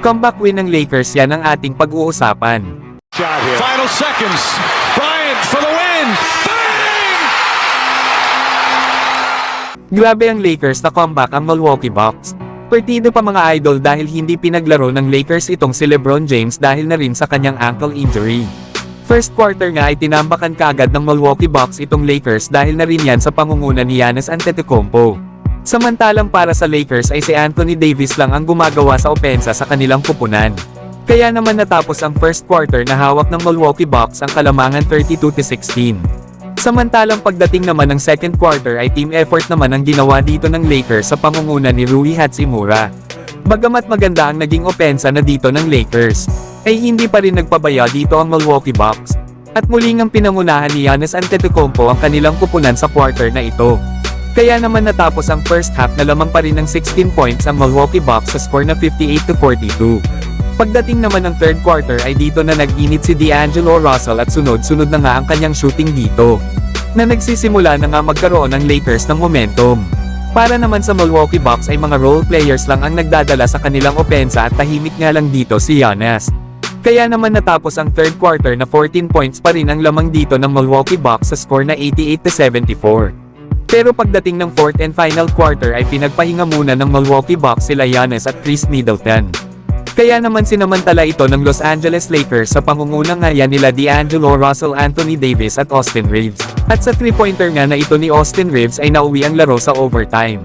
Comeback win ng Lakers, yan ang ating pag-uusapan. Final seconds. Bryant for the win. Bang! Grabe ang Lakers na comeback ang Milwaukee Bucks. Partido pa mga idol dahil hindi pinaglaro ng Lakers itong si LeBron James dahil na rin sa kanyang ankle injury. First quarter nga ay tinambakan kaagad ng Milwaukee Bucks itong Lakers dahil na rin yan sa pangunguna ni Giannis Antetokounmpo. Samantalang para sa Lakers ay si Anthony Davis lang ang gumagawa sa opensa sa kanilang kupunan. Kaya naman natapos ang first quarter na hawak ng Milwaukee Bucks ang kalamangan 32-16. Samantalang pagdating naman ng second quarter ay team effort naman ang ginawa dito ng Lakers sa pangunguna ni Rui Hachimura. Bagamat maganda ang naging opensa na dito ng Lakers, ay hindi pa rin nagpabaya dito ang Milwaukee Bucks. At muling ang pinangunahan ni Giannis Antetokounmpo ang kanilang kupunan sa quarter na ito. Kaya naman natapos ang first half na lamang pa rin ng 16 points ang Milwaukee Bucks sa score na 58-42. Pagdating naman ng third quarter ay dito na nag-init si D'Angelo Russell at sunod-sunod na nga ang kanyang shooting dito, na nagsisimula na nga magkaroon ng Lakers ng momentum. Para naman sa Milwaukee Bucks ay mga role players lang ang nagdadala sa kanilang opensa at tahimik nga lang dito si Giannis. Kaya naman natapos ang third quarter na 14 points pa rin ang lamang dito ng Milwaukee Bucks sa score na 88-74. Pero pagdating ng fourth and final quarter ay pinagpahinga muna ng Milwaukee Bucks sila Giannis at Chris Middleton. Kaya naman sinamantala ito ng Los Angeles Lakers sa pangunguna nga yan nila D'Angelo Russell, Anthony Davis at Austin Reeves. At sa 3-pointer nga na ito ni Austin Reeves ay nauwi ang laro sa overtime.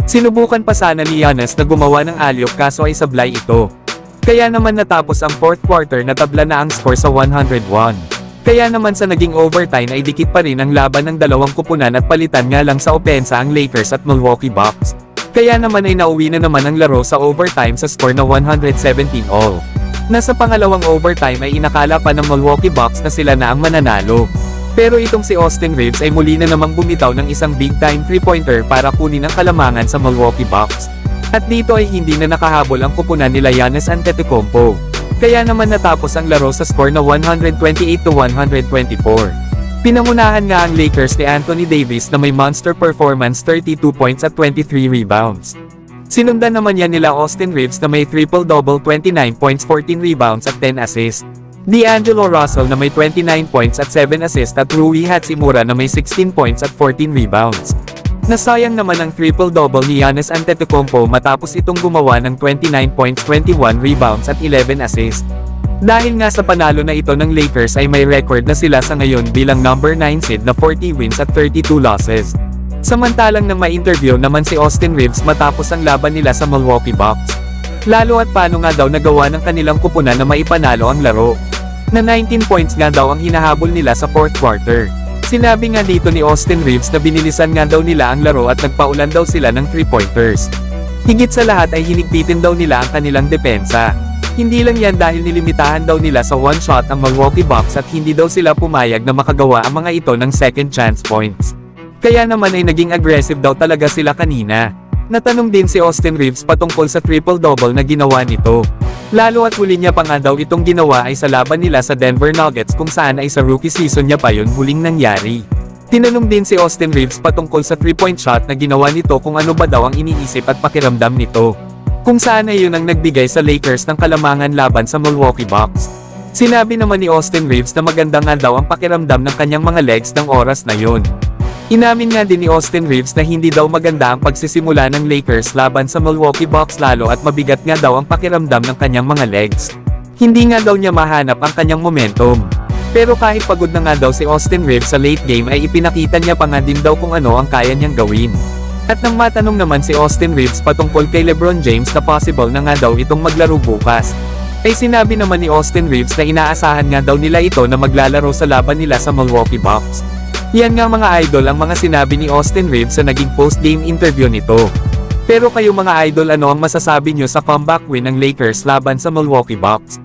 Sinubukan pa sana ni Giannis na gumawa ng alley-oop kaso ay sablay ito. Kaya naman natapos ang fourth quarter na tabla na ang score sa 101. Kaya naman sa naging overtime ay dikit pa rin ang laban ng dalawang kupunan at palitan nga lang sa opensa ang Lakers at Milwaukee Bucks. Kaya naman ay nauwi na naman ang laro sa overtime sa score na 117-all. Nasa pangalawang overtime ay inakala pa ng Milwaukee Bucks na sila na ang mananalo. Pero itong si Austin Reeves ay muli na namang bumitaw ng isang big-time 3-pointer para kunin ang kalamangan sa Milwaukee Bucks. At dito ay hindi na nakahabol ang kupunan nila Giannis Antetokounmpo. Kaya naman natapos ang laro sa score na 128-124. Pinangunahan nga ang Lakers ni Anthony Davis na may monster performance 32 points at 23 rebounds. Sinundan naman yan nila Austin Reeves na may triple-double 29 points 14 rebounds at 10 assists. D'Angelo Russell na may 29 points at 7 assists at Rui Hachimura na may 16 points at 14 rebounds. Nasayang naman ang triple-double ni Giannis Antetokounmpo matapos itong gumawa ng 29 points 21 rebounds at 11 assists. Dahil nga sa panalo na ito ng Lakers ay may record na sila sa ngayon bilang number 9 seed na 40 wins at 32 losses. Samantalang nang ma-interview naman si Austin Reeves matapos ang laban nila sa Milwaukee Bucks. Lalo at paano nga daw nagawa ng kanilang kupunan na maipanalo ang laro. Na 19 points nga daw ang hinahabol nila sa fourth quarter. Sinabi nga dito ni Austin Reeves na binilisan nga daw nila ang laro at nagpaulan daw sila ng 3-pointers. Higit sa lahat ay hinigpitin daw nila ang kanilang depensa. Hindi lang yan dahil nilimitahan daw nila sa one shot ang Milwaukee Bucks at hindi daw sila pumayag na makagawa ang mga ito ng second chance points. Kaya naman ay naging aggressive daw talaga sila kanina. Natanong din si Austin Reeves patungkol sa triple-double na ginawa nito. Lalo at huli niya pa nga daw itong ginawa ay sa laban nila sa Denver Nuggets kung saan ay sa rookie season niya pa yun huling nangyari. Tinanong din si Austin Reeves patungkol sa 3-point shot na ginawa nito kung ano ba daw ang iniisip at pakiramdam nito. Kung saan ay yun ang nagbigay sa Lakers ng kalamangan laban sa Milwaukee Bucks. Sinabi naman ni Austin Reeves na maganda nga daw ang pakiramdam ng kanyang mga legs ng oras na yun. Inamin nga din ni Austin Reeves na hindi daw maganda ang pagsisimula ng Lakers laban sa Milwaukee Bucks lalo at mabigat nga daw ang pakiramdam ng kanyang mga legs. Hindi nga daw niya mahanap ang kanyang momentum. Pero kahit pagod na nga daw si Austin Reeves sa late game ay ipinakita niya pa nga din daw kung ano ang kaya niyang gawin. At nang matanong naman si Austin Reeves patungkol kay LeBron James na possible na nga daw itong maglaro bukas, ay sinabi naman ni Austin Reeves na inaasahan nga daw nila ito na maglalaro sa laban nila sa Milwaukee Bucks. Yan nga mga idol ang mga sinabi ni Austin Reeves sa naging post-game interview nito. Pero kayo mga idol, ano ang masasabi nyo sa comeback win ng Lakers laban sa Milwaukee Bucks?